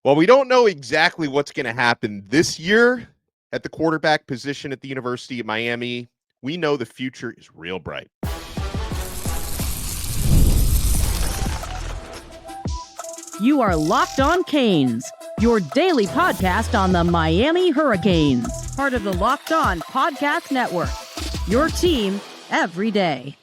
Well, we don't know exactly what's going to happen this year at the quarterback position at the University of Miami. We know the future is real bright. You are Locked On Canes, your daily podcast on the Miami Hurricanes, part of the Locked On Podcast Network, your team every day.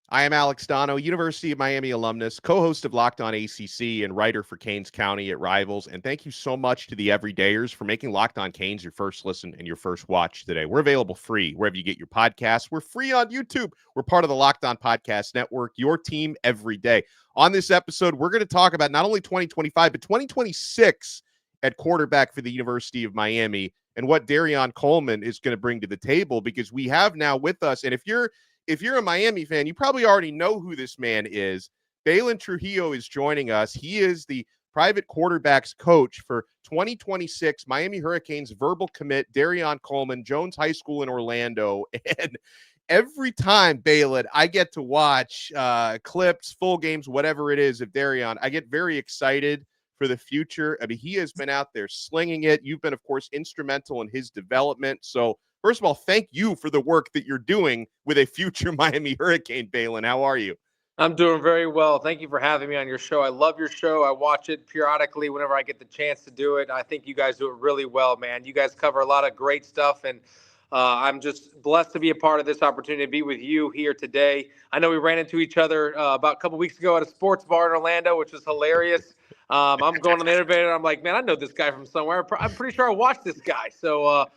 I am Alex Donno, University of Miami alumnus, co-host of Locked On ACC and writer for Canes County at Rivals. And thank you so much to the everydayers for making Locked On Canes your first listen and your first watch today. We're available free wherever you get your podcasts. We're free on YouTube. We're part of the Locked On Podcast Network, your team every day. On this episode, we're going to talk about not only 2025, but 2026 at quarterback for the University of Miami and what Dereon Coleman is going to bring to the table, because we have now with us, and if you're a Miami fan, you probably already know who this man is. Baylin Trujillo is joining us. He is the private quarterbacks coach for 2026 Miami Hurricanes verbal commit Dereon Coleman, Jones High School in Orlando. And every time, Baylin, I get to watch clips, full games, whatever it is of Dereon, I get very excited for the future. I mean, he has been out there slinging it. You've been, of course, instrumental in his development. So first of all, thank you for the work that you're doing with a future Miami Hurricane, Baylin. How are you? I'm doing very well. Thank you for having me on your show. I love your show. I watch it periodically whenever I get the chance to do it. I think you guys do it really well, man. You guys cover a lot of great stuff, and I'm just blessed to be a part of this opportunity to be with you here today. I know we ran into each other about a couple weeks ago at a sports bar in Orlando, which was hilarious. I'm going on the interview, and I'm like, man, I know this guy from somewhere. I'm pretty sure I watched this guy. So,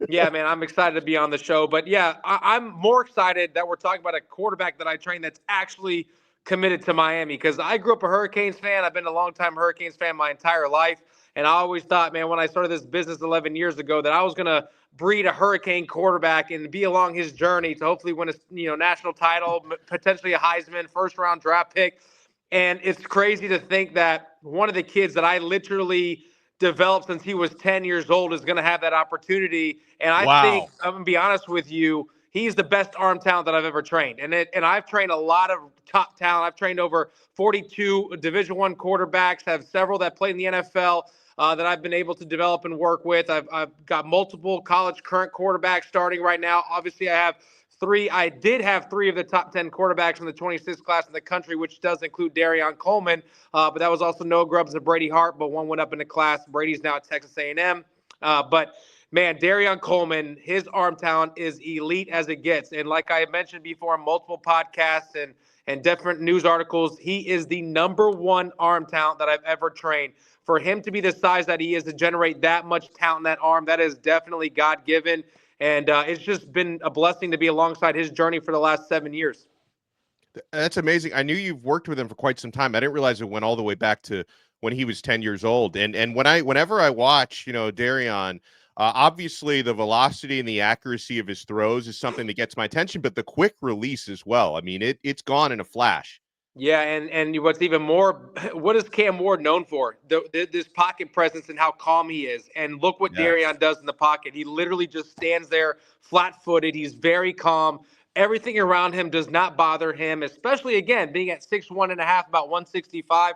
yeah, man, I'm excited to be on the show. But, yeah, I'm more excited that we're talking about a quarterback that I train that's actually committed to Miami, because I grew up a Hurricanes fan. I've been a longtime Hurricanes fan my entire life. And I always thought, man, when I started this business 11 years ago, that I was going to breed a Hurricane quarterback and be along his journey to hopefully win a national title, potentially a Heisman, first-round draft pick. And it's crazy to think that one of the kids that I literally developed since he was 10 years old is going to have that opportunity. And I think, I'm going to be honest with you, he's the best arm talent that I've ever trained. And I've trained a lot of top talent. I've trained over 42 Division I quarterbacks, have several that play in the NFL that I've been able to develop and work with. I've got multiple college current quarterbacks starting right now. Obviously, I did have three of the top 10 quarterbacks in the 26th class in the country, which does include Dereon Coleman. But that was also Noah Grubbs and Brady Hart, but one went up in the class. Brady's now at Texas A&M. But, man, Dereon Coleman, his arm talent is elite as it gets. And like I mentioned before on multiple podcasts and different news articles, he is the number one arm talent that I've ever trained. For him to be the size that he is, to generate that much talent in that arm, that is definitely God-given. And it's just been a blessing to be alongside his journey for the last 7 years. That's amazing. I knew you've worked with him for quite some time. I didn't realize it went all the way back to when he was 10 years old. And whenever I watch, Dereon, obviously the velocity and the accuracy of his throws is something that gets my attention, but the quick release as well. I mean, it's gone in a flash. Yeah, and what's even more, what is Cam Ward known for? This pocket presence and how calm he is. And look what Dereon does in the pocket. He literally just stands there flat-footed. He's very calm. Everything around him does not bother him, especially, again, being at 6'1.5", about 165.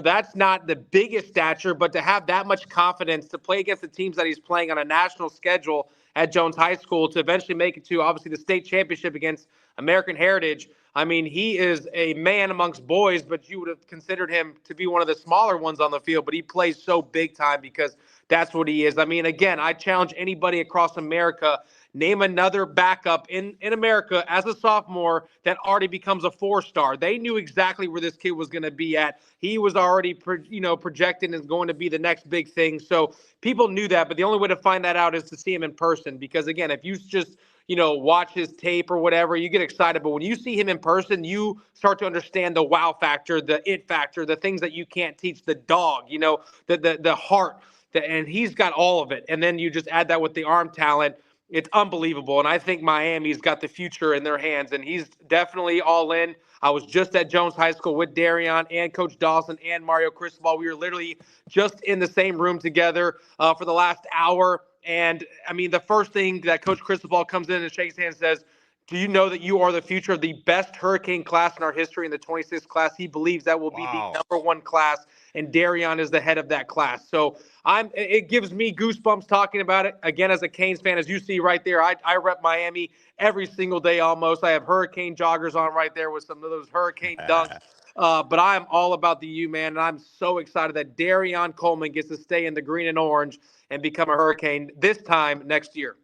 That's not the biggest stature, but to have that much confidence to play against the teams that he's playing on a national schedule at Jones High School, to eventually make it to, obviously, the state championship against American Heritage. I mean, he is a man amongst boys, but you would have considered him to be one of the smaller ones on the field, but he plays so big time because that's what he is. I mean, again, I challenge anybody across America, name another backup in America as a sophomore that already becomes a 4-star. They knew exactly where this kid was going to be at. He was already, projected as going to be the next big thing. So people knew that, but the only way to find that out is to see him in person. Because, again, if you just watch his tape or whatever, you get excited. But when you see him in person, you start to understand the wow factor, the it factor, the things that you can't teach, the dog, the heart. And he's got all of it. And then you just add that with the arm talent. It's unbelievable. And I think Miami's got the future in their hands. And he's definitely all in. I was just at Jones High School with Dereon and Coach Dawson and Mario Cristobal. We were literally just in the same room together for the last hour. And, I mean, the first thing that Coach Cristobal comes in and shakes hands and says, do you know that you are the future of the best Hurricane class in our history in the 26th class? He believes that will be the number one class, and Dereon is the head of that class. So it gives me goosebumps talking about it. Again, as a Canes fan, as you see right there, I rep Miami every single day almost. I have Hurricane joggers on right there with some of those Hurricane dunks. But I am all about the U, man, and I'm so excited that Dereon Coleman gets to stay in the green and orange and become a Hurricane this time next year.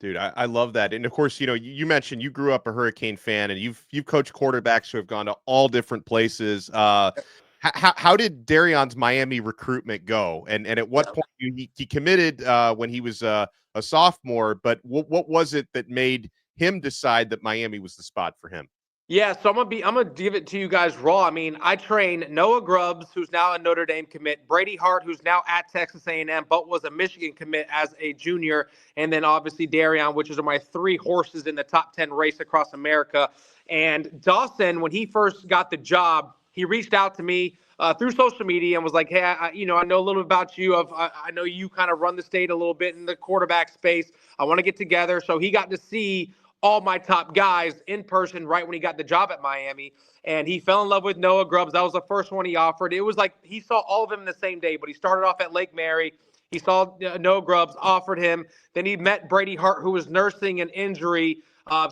Dude, I love that. And of course, you mentioned you grew up a Hurricane fan, and you've coached quarterbacks who have gone to all different places. How did Dereon's Miami recruitment go? And at what point he committed when he was a sophomore? But what was it that made him decide that Miami was the spot for him? Yeah, so I'm gonna give it to you guys raw. I mean, I train Noah Grubbs, who's now a Notre Dame commit, Brady Hart, who's now at Texas A&M, but was a Michigan commit as a junior, and then obviously Dereon, which is my 3 horses in the top 10 race across America. And Dawson, when he first got the job, he reached out to me through social media and was like, "Hey, I know a little bit about you. I know you kind of run the state a little bit in the quarterback space. I want to get together." So he got to see all my top guys in person right when he got the job at Miami. And he fell in love with Noah Grubbs. That was the first one he offered. It was like he saw all of them the same day, but he started off at Lake Mary. He saw Noah Grubbs, offered him. Then he met Brady Hart, who was nursing an injury.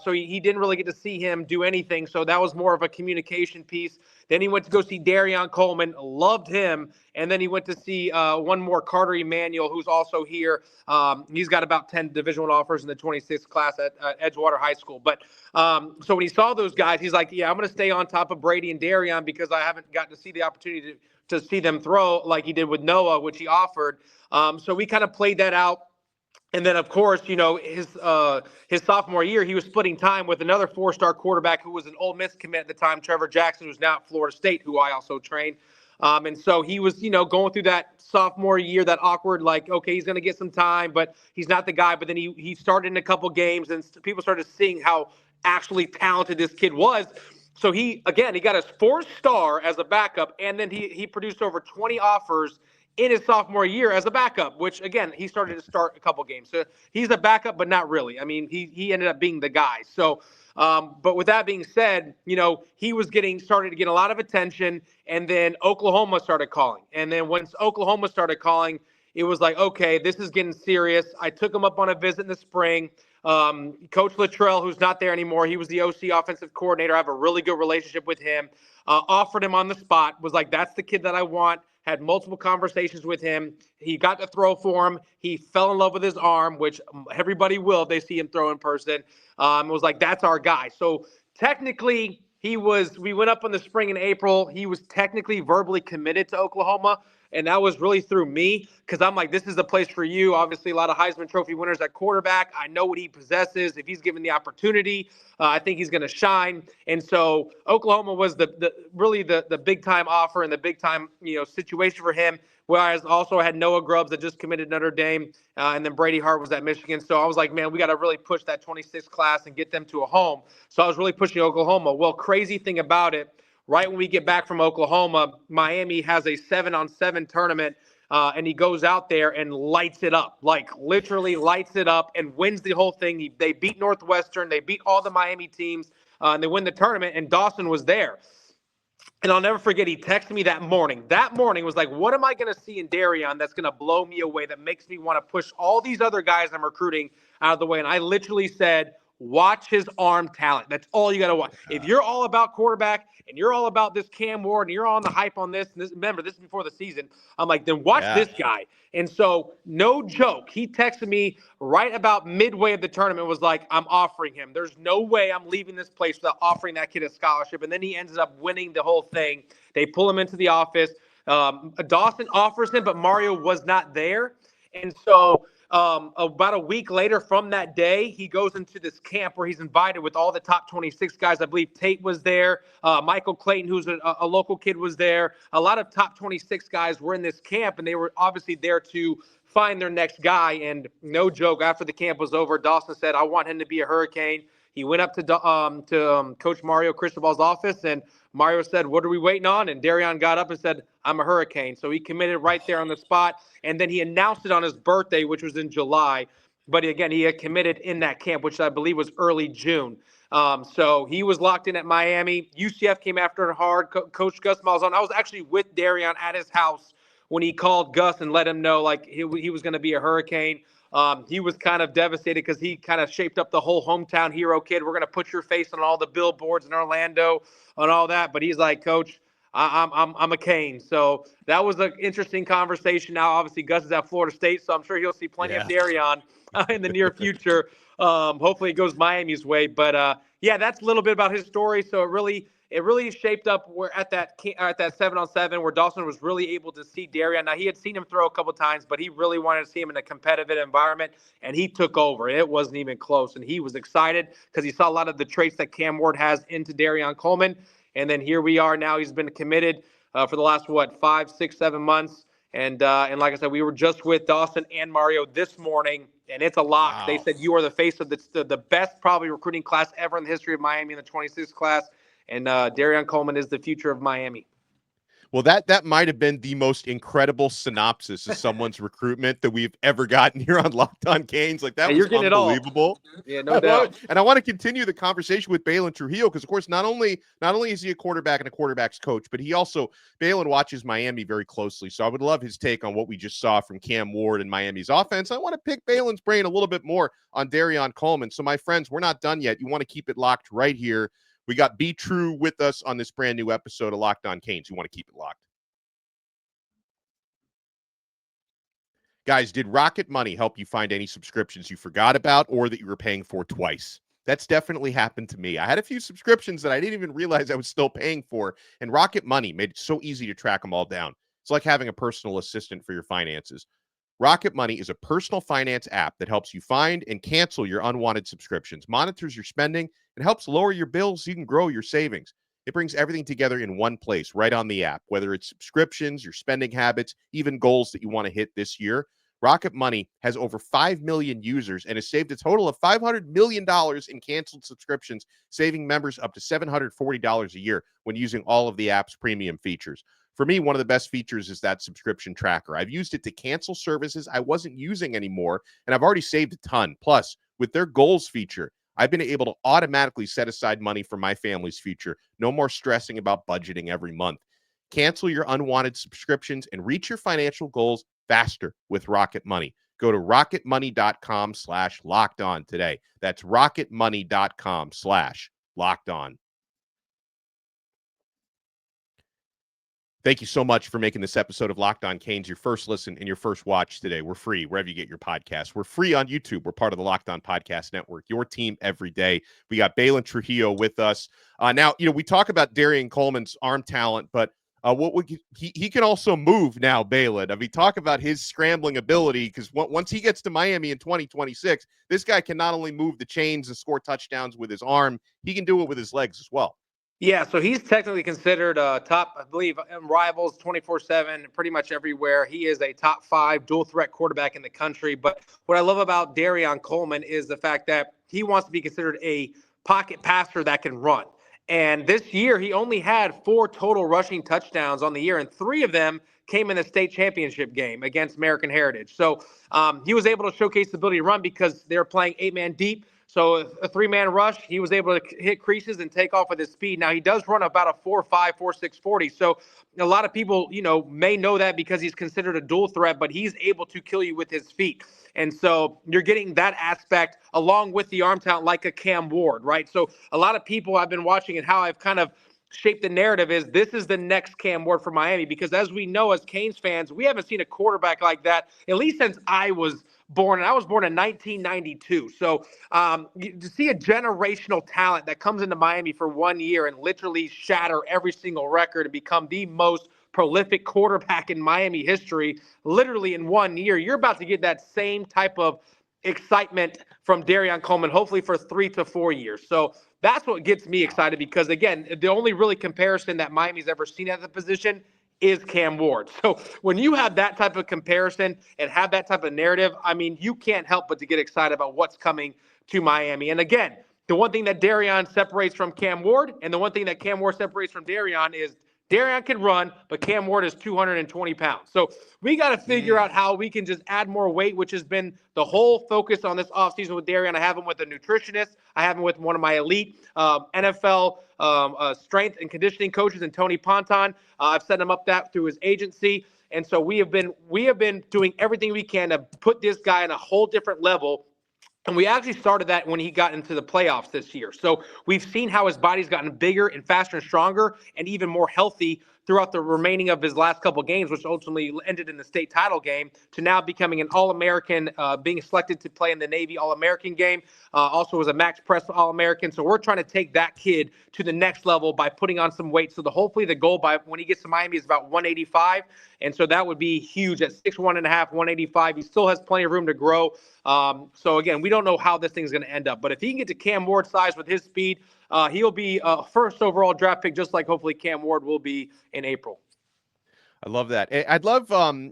So he didn't really get to see him do anything. So that was more of a communication piece. Then he went to go see Dereon Coleman, loved him. And then he went to see one more, Carter Emanuel, who's also here. He's got about 10 Division I offers in the 26th class at Edgewater High School. But so when he saw those guys, he's like, yeah, I'm going to stay on top of Brady and Dereon because I haven't gotten to see the opportunity to see them throw like he did with Noah, which he offered. So we kind of played that out. And then, of course, his sophomore year, he was splitting time with another 4-star quarterback who was an Ole Miss commit at the time, Trevor Jackson, who's now at Florida State, who I also trained. And so he was, going through that sophomore year, that awkward, like, okay, he's going to get some time, but he's not the guy. But then he started in a couple games, and people started seeing how actually talented this kid was. So he got his 4-star as a backup, and then he produced over 20 offers in his sophomore year as a backup, which, again, he started to start a couple games. So he's a backup, but not really. I mean, he ended up being the guy. So, but with that being said, he was started to get a lot of attention, and then Oklahoma started calling. And then once Oklahoma started calling, it was like, okay, this is getting serious. I took him up on a visit in the spring. Coach Luttrell, who's not there anymore, he was the OC offensive coordinator. I have a really good relationship with him. Offered him on the spot, was like, that's the kid that I want. Had multiple conversations with him. He got to throw for him. He fell in love with his arm, which everybody will if they see him throw in person. It was like, that's our guy. So technically, we went up in the spring in April. He was technically verbally committed to Oklahoma. And that was really through me because I'm like, this is the place for you. Obviously, a lot of Heisman Trophy winners at quarterback. I know what he possesses. If he's given the opportunity, I think he's going to shine. And so Oklahoma was the big time offer and the big time situation for him. Whereas also had Noah Grubbs that just committed Notre Dame, and then Brady Hart was at Michigan. So I was like, man, we got to really push that 26th class and get them to a home. So I was really pushing Oklahoma. Well, crazy thing about it. Right when we get back from Oklahoma, Miami has a 7-on-7 tournament, and he goes out there and lights it up, like literally lights it up and wins the whole thing. They beat Northwestern. They beat all the Miami teams, and they win the tournament, and Dawson was there. And I'll never forget, he texted me that morning. That morning was like, what am I going to see in Dereon that's going to blow me away, that makes me want to push all these other guys I'm recruiting out of the way? And I literally said, watch his arm talent. That's all you got to watch. If you're all about quarterback and you're all about this Cam Ward and you're on the hype on this, remember, this is before the season. I'm like, then watch this guy. And so, no joke, he texted me right about midway of the tournament, was like, I'm offering him. There's no way I'm leaving this place without offering that kid a scholarship. And then he ends up winning the whole thing. They pull him into the office. Dawson offers him, but Mario was not there. And so about a week later from that day, he goes into this camp where he's invited with all the top 26 guys. I believe Tate was there. Michael Clayton, who's a local kid, was there. A lot of top 26 guys were in this camp, and they were obviously there to find their next guy. And no joke, after the camp was over, Dawson said, I want him to be a Hurricane. He went up to Coach Mario Cristobal's office, and Mario said, what are we waiting on? And Dereon got up and said, I'm a Hurricane. So he committed right there on the spot. And then he announced it on his birthday, which was in July. But again, he had committed in that camp, which I believe was early June. So he was locked in at Miami. UCF came after him hard. Coach Gus Malzahn. I was actually with Dereon at his house when he called Gus and let him know like he was going to be a Hurricane. He was kind of devastated because he kind of shaped up the whole hometown hero kid. We're going to put your face on all the billboards in Orlando and all that. But he's like, Coach, I'm a Cane. So that was an interesting conversation. Now, obviously, Gus is at Florida State, so I'm sure he'll see plenty of Dereon in the near future. Hopefully, it goes Miami's way. But yeah, that's a little bit about his story. So it really shaped up where at that 7-on-7 where Dawson was really able to see Dereon. Now, he had seen him throw a couple times, but he really wanted to see him in a competitive environment, and he took over. It wasn't even close, and he was excited because he saw a lot of the traits that Cam Ward has into Dereon Coleman. And then here we are now. He's been committed for the last, 5, 6, 7 months. And like I said, we were just with Dawson and Mario this morning, and it's a lock. Wow. They said you are the face of the best probably recruiting class ever in the history of Miami in the 26th class. And Dereon Coleman is the future of Miami. Well, that might have been the most incredible synopsis of someone's recruitment that we've ever gotten here on Locked On Canes. Like, that was unbelievable. Yeah, no doubt. And I want to continue the conversation with Baylin Trujillo because, of course, not only is he a quarterback and a quarterback's coach, but Baylin watches Miami very closely. So I would love his take on what we just saw from Cam Ward and Miami's offense. I want to pick Baylin's brain a little bit more on Dereon Coleman. So, my friends, we're not done yet. You want to keep it locked right here. We got Be True with us on this brand new episode of Locked On Canes. You want to keep it locked. Guys, did Rocket Money help you find any subscriptions you forgot about or that you were paying for twice? That's definitely happened to me. I had a few subscriptions that I didn't even realize I was still paying for, and Rocket Money made it so easy to track them all down. It's like having a personal assistant for your finances. Rocket Money is a personal finance app that helps you find and cancel your unwanted subscriptions, monitors your spending, and helps lower your bills so you can grow your savings. It brings everything together in one place, right on the app, whether it's subscriptions, your spending habits, even goals that you want to hit this year. Rocket Money has over 5 million users and has saved a total of $500 million in canceled subscriptions, saving members up to $740 a year when using all of the app's premium features. For me, one of the best features is that subscription tracker. I've used it to cancel services I wasn't using anymore, and I've already saved a ton. Plus, with their goals feature, I've been able to automatically set aside money for my family's future. No more stressing about budgeting every month. Cancel your unwanted subscriptions and reach your financial goals faster with Rocket Money. Go to rocketmoney.com/lockedon today. That's rocketmoney.com/lockedon. Thank you so much for making this episode of Locked On Canes your first listen and your first watch today. We're free wherever you get your podcasts. We're free on YouTube. We're part of the Locked On Podcast Network, your team every day. We got Baylin Trujillo with us. Now, we talk about Dereon Coleman's arm talent, but he can also move now, Baylin. I mean, talk about his scrambling ability, because once he gets to Miami in 2026, this guy can not only move the chains and score touchdowns with his arm, he can do it with his legs as well. Yeah, so he's technically considered top, I believe, Rivals 24/7, pretty much everywhere. He is a top 5 dual threat quarterback in the country. But what I love about Dereon Coleman is the fact that he wants to be considered a pocket passer that can run. And this year, he only had 4 total rushing touchdowns on the year, and 3 of them came in the state championship game against American Heritage. So he was able to showcase the ability to run because they were playing 8-man deep. So a 3-man rush, he was able to hit creases and take off with his speed. Now, he does run about a 4.5, 4.6 40. So a lot of people, may know that because he's considered a dual threat, but he's able to kill you with his feet. And so you're getting that aspect along with the arm talent like a Cam Ward, right? So a lot of people I've been watching and how I've kind of shaped the narrative is this is the next Cam Ward for Miami, because as we know as Canes fans, we haven't seen a quarterback like that, at least since I was born, and I was born in 1992. So to see a generational talent that comes into Miami for 1 year and literally shatter every single record and become the most prolific quarterback in Miami history, literally in 1 year, you're about to get that same type of excitement from Dereon Coleman, hopefully for 3 to 4 years. So that's what gets me excited, because, again, the only really comparison that Miami's ever seen at the position is Cam Ward. So when you have that type of comparison and have that type of narrative, I mean, you can't help but to get excited about what's coming to Miami. And again, the one thing that Dereon separates from Cam Ward and the one thing that Cam Ward separates from Dereon is Dereon can run, but Cam Ward is 220 pounds. So we got to figure out how we can just add more weight, which has been the whole focus on this offseason with Dereon. I have him with a nutritionist. I have him with one of my elite NFL strength and conditioning coaches, and Tony Ponton. I've set him up that through his agency. And so we have been doing everything we can to put this guy on a whole different level. And we actually started that when he got into the playoffs this year. So we've seen how his body's gotten bigger and faster and stronger and even more healthy throughout the remaining of his last couple of games, which ultimately ended in the state title game, to now becoming an All-American, being selected to play in the Navy All-American game, also was a max press All-American. So we're trying to take that kid to the next level by putting on some weight. So hopefully the goal by when he gets to Miami is about 185. And so that would be huge at 6'1.5", 185. He still has plenty of room to grow. So again, we don't know how this thing's going to end up. But if he can get to Cam Ward's size with his speed, he'll be a first overall draft pick, just like hopefully Cam Ward will be in April. I love that. I'd love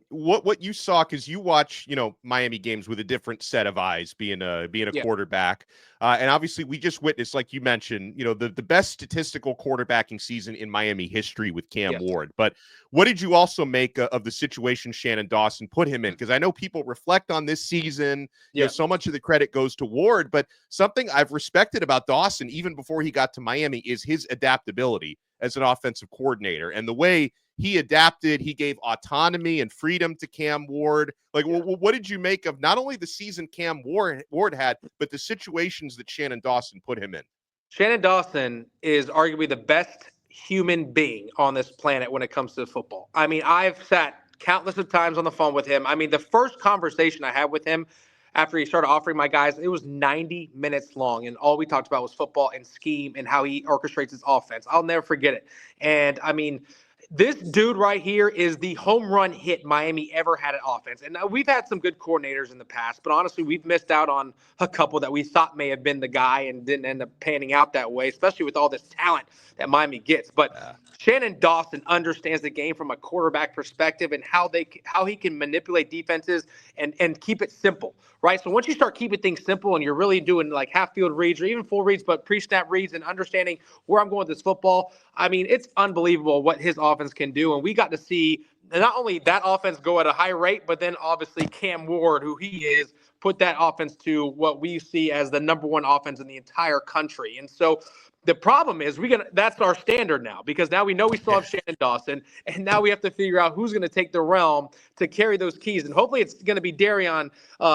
what you saw, because you watch Miami games with a different set of eyes, being a quarterback, and obviously we just witnessed, like you mentioned, the best statistical quarterbacking season in Miami history with Cam Ward. But what did you also make of the situation Shannon Dawson put him in? Because I know people reflect on this season. So much of the credit goes to Ward, but something I've respected about Dawson even before he got to Miami is his adaptability as an offensive coordinator, and the way he adapted. He gave autonomy and freedom to Cam Ward. What did you make of not only the season Cam Ward had, but the situations that Shannon Dawson put him in? Shannon Dawson is arguably the best human being on this planet when it comes to football. I mean, I've sat countless of times on the phone with him. I mean, the first conversation I had with him after he started offering my guys, it was 90 minutes long, and all we talked about was football and scheme and how he orchestrates his offense. I'll never forget it. And I mean, this dude right here is the home run hit Miami ever had at offense. And we've had some good coordinators in the past, but honestly, we've missed out on a couple that we thought may have been the guy and didn't end up panning out that way, especially with all this talent that Miami gets. But Shannon Dawson understands the game from a quarterback perspective and how he can manipulate defenses and keep it simple, right? So once you start keeping things simple and you're really doing like half field reads or even full reads, but pre-snap reads and understanding where I'm going with this football, I mean, it's unbelievable what his offense can do. And we got to see not only that offense go at a high rate, but then obviously Cam Ward, who he is, put that offense to what we see as the number one offense in the entire country. And so the problem is that's our standard now, because now we know we still have Shannon Dawson, and now we have to figure out who's going to take the realm to carry those keys. And hopefully it's going to be Dereon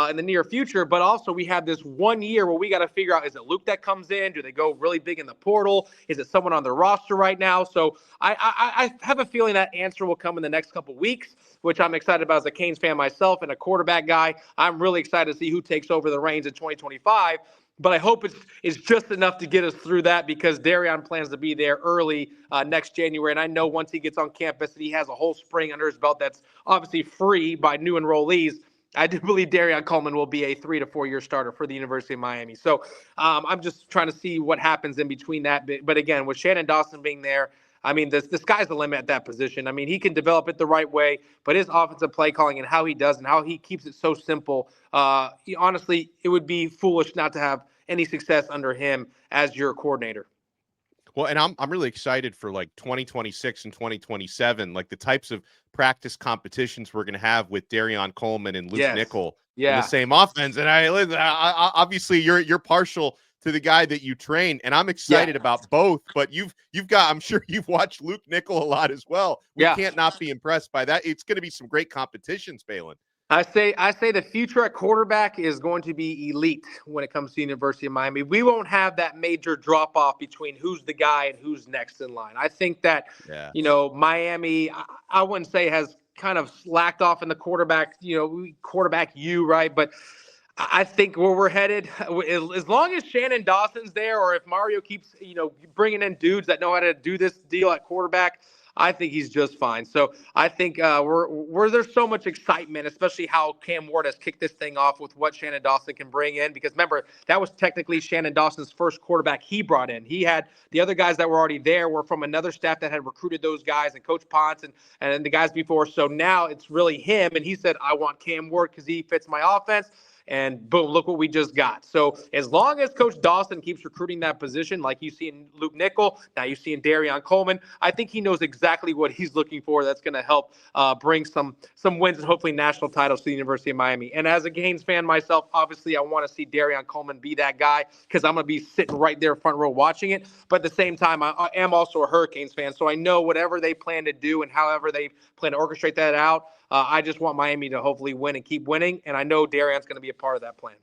in the near future, but also we have this 1 year where we got to figure out, is it Luke that comes in? Do they go really big in the portal? Is it someone on their roster right now? So I have a feeling that answer will come in the next couple weeks, which I'm excited about as a Canes fan myself and a quarterback guy. I'm really excited to see who takes over the reins in 2025. But I hope it's just enough to get us through that, because Dereon plans to be there early next January. And I know once he gets on campus and he has a whole spring under his belt that's obviously free by new enrollees, I do believe Dereon Coleman will be a 3 to 4 year starter for the University of Miami. So I'm just trying to see what happens in between that. But again, with Shannon Dawson being there, I mean, the sky's the limit at that position. I mean, he can develop it the right way, but his offensive play calling and how he does and how he keeps it so simple, honestly, it would be foolish not to have any success under him as your coordinator. Well, and I'm really excited for like 2026 and 2027, like the types of practice competitions we're going to have with Dereon Coleman and Luke Nickel in the same offense. And I obviously you're partial to the guy that you train, and I'm excited about both. But I'm sure you've watched Luke Nickel a lot as well. We can't not be impressed by that. It's going to be some great competitions, Baylin. I say the future at quarterback is going to be elite when it comes to the University of Miami. We won't have that major drop off between who's the guy and who's next in line. I think that Miami, I wouldn't say has kind of slacked off in the quarterback right? But I think where we're headed, as long as Shannon Dawson's there, or if Mario keeps bringing in dudes that know how to do this deal at quarterback, I think he's just fine. So I think there's so much excitement, especially how Cam Ward has kicked this thing off with what Shannon Dawson can bring in. Because remember, that was technically Shannon Dawson's first quarterback he brought in. He had the other guys that were already there were from another staff that had recruited those guys, and Coach Ponce and the guys before. So now it's really him. And he said, I want Cam Ward because he fits my offense. and boom, look what we just got. So as long as Coach Dawson keeps recruiting that position, like you see in Luke Nickel, now you see in Dereon Coleman, I think he knows exactly what he's looking for. That's going to help bring some wins and hopefully national titles to the University of Miami. And as a Canes fan myself, obviously I want to see Dereon Coleman be that guy because I'm going to be sitting right there front row watching it. But at the same time, I am also a Hurricanes fan, so I know whatever they plan to do and however they plan to orchestrate that out, I just want Miami to hopefully win and keep winning. And I know Dereon's going to be a part of that plan.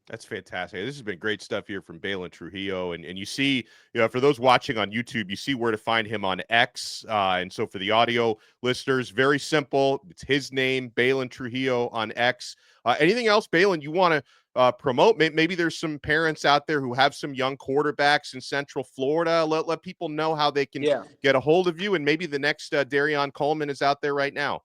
That's fantastic. This has been great stuff here from Baylin Trujillo. And you see, for those watching on YouTube, you see where to find him on X. And so for the audio listeners, very simple. It's his name, Baylin Trujillo on X. Anything else, Baylin, you want to promote? Maybe there's some parents out there who have some young quarterbacks in Central Florida. Let people know how they can get a hold of you. And maybe the next Dereon Coleman is out there right now.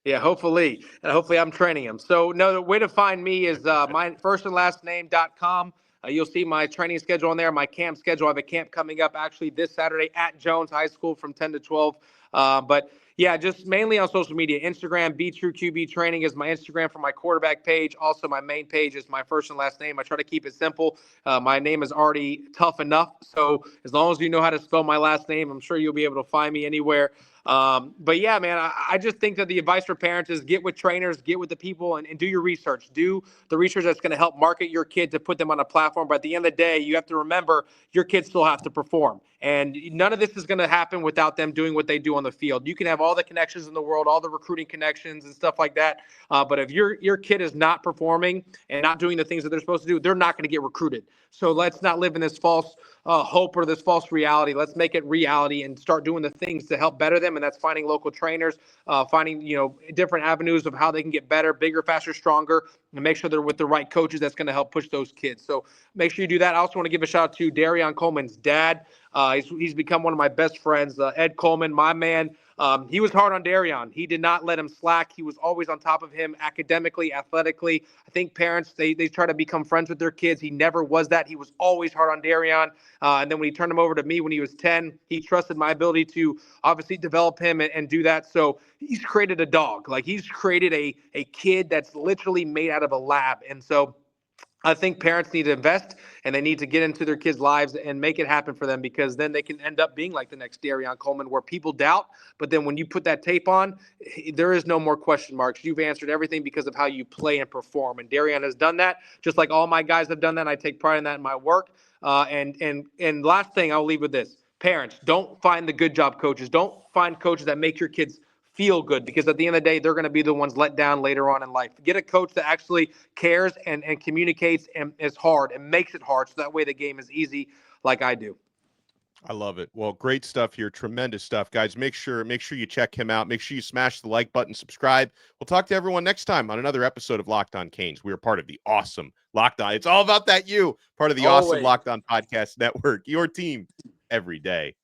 Yeah, hopefully. And hopefully I'm training him. So, no, the way to find me is my firstandlastname.com. You'll see my training schedule on there, my camp schedule. I have a camp coming up actually this Saturday at Jones High School from 10 to 12. But, yeah, just mainly on social media. Instagram, Be True QB Training is my Instagram for my quarterback page. Also, my main page is my first and last name. I try to keep it simple. My name is already tough enough. So as long as you know how to spell my last name, I'm sure you'll be able to find me anywhere. But yeah, man, I just think that the advice for parents is get with trainers, get with the people and do your research. Do the research that's going to help market your kid to put them on a platform. But at the end of the day, you have to remember your kids still have to perform. And none of this is going to happen without them doing what they do on the field. You can have all the connections in the world, all the recruiting connections and stuff like that. But if your kid is not performing and not doing the things that they're supposed to do, they're not going to get recruited. So let's not live in this false hope or this false reality. Let's make it reality and start doing the things to help better them. And that's finding local trainers, finding, different avenues of how they can get better, bigger, faster, stronger, and make sure they're with the right coaches that's going to help push those kids. So make sure you do that. I also want to give a shout out to Dereon Coleman's dad. He's become one of my best friends, Ed Coleman, my man. He was hard on Dereon. He did not let him slack. He was always on top of him academically, athletically. I think parents, they try to become friends with their kids. He never was that. He was always hard on Dereon. And then when he turned him over to me when he was 10, he trusted my ability to obviously develop him and do that. So he's created a dog. Like he's created a kid that's literally made out of a lab. And so I think parents need to invest and they need to get into their kids' lives and make it happen for them because then they can end up being like the next Dereon Coleman where people doubt. But then when you put that tape on, there is no more question marks. You've answered everything because of how you play and perform. And Dereon has done that, just like all my guys have done that. And I take pride in that in my work. And last thing, I'll leave with this. Parents, don't find the good job coaches. Don't find coaches that make your kids feel good because at the end of the day, they're going to be the ones let down later on in life. Get a coach that actually cares and communicates and is hard and makes it hard. So that way the game is easy like I do. I love it. Well, great stuff here. Tremendous stuff, guys. Make sure you check him out. Make sure you smash the like button, subscribe. We'll talk to everyone next time on another episode of Locked On Canes. We are part of the awesome Locked On. It's all about that you, part of the awesome Locked On Podcast Network, your team every day.